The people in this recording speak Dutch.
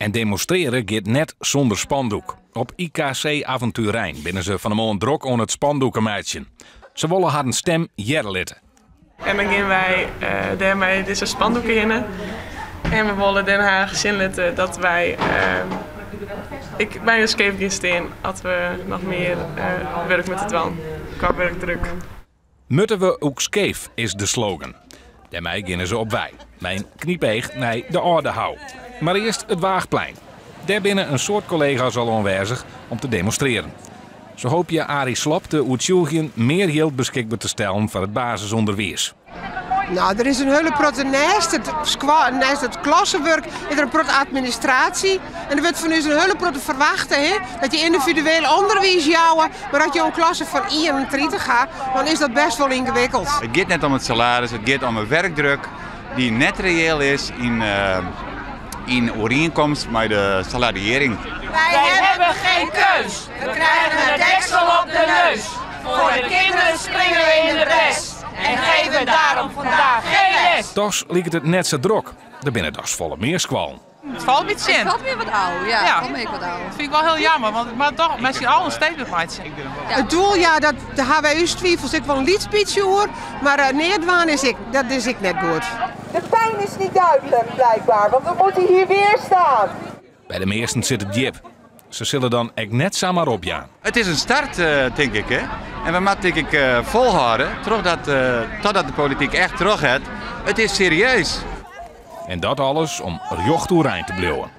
En demonstreren gaat net zonder spandoek. Op IKC Avonturijn binnen ze van de morgen drok aan het spandoekenmeidje. Ze willen haar een stem jerlitten. En dan gaan wij daarmee deze spandoeken in. En we willen Den Haag zinlitten dat wij bij een scheepje staan dat we nog meer werk met het wan qua werkdruk. Moeten we ook scheef is de slogan. Daarmee beginnen ze op wij. Mijn kniepeeg naar de orde hou. Maar eerst het Waagplein. Daarbinnen een soort collega's al aanwezig om te demonstreren. Zo hoop je Arie Slob de Oetsjoegien meer geld beschikbaar te stellen voor het basisonderwijs. Nou, er is een hele protte naast het klassenwerk is er een protte administratie. En er wordt van u een hele protte verwachten, hè? Dat je individueel onderwijs jouwen, maar dat je een klasse van 31 gaat, dan is dat best wel ingewikkeld. Het gaat net om het salaris, het gaat om een werkdruk die net reëel is in overeenkomst met de salariering. Wij hebben geen keus. We krijgen een deksel op de neus. Voor de kinderen springen we in de bres. En geven daarom vandaag geen les. Toch lijkt het net zo druk. Er binnen das volle meer squal. Het valt een beetje in. Het valt weer wat oud, ja. Ja. Het valt wat oud. Dat vind ik wel heel jammer, maar toch, misschien al een statement maakt. Ja. Het doel, ja, dat de HWU-twijfels ik wel een liedspietje hoor, maar neerdwaan dat is ik net goed. De pijn is niet duidelijk blijkbaar, want we moeten hier weer staan. Bij de meesten zit het jip. Ze zullen dan echt net samen opjaan. Het is een start, denk ik. Hè? En we moeten denk ik volhouden, totdat de politiek echt terug heeft. Het is serieus. En dat alles om recht toe Rijn te blijven.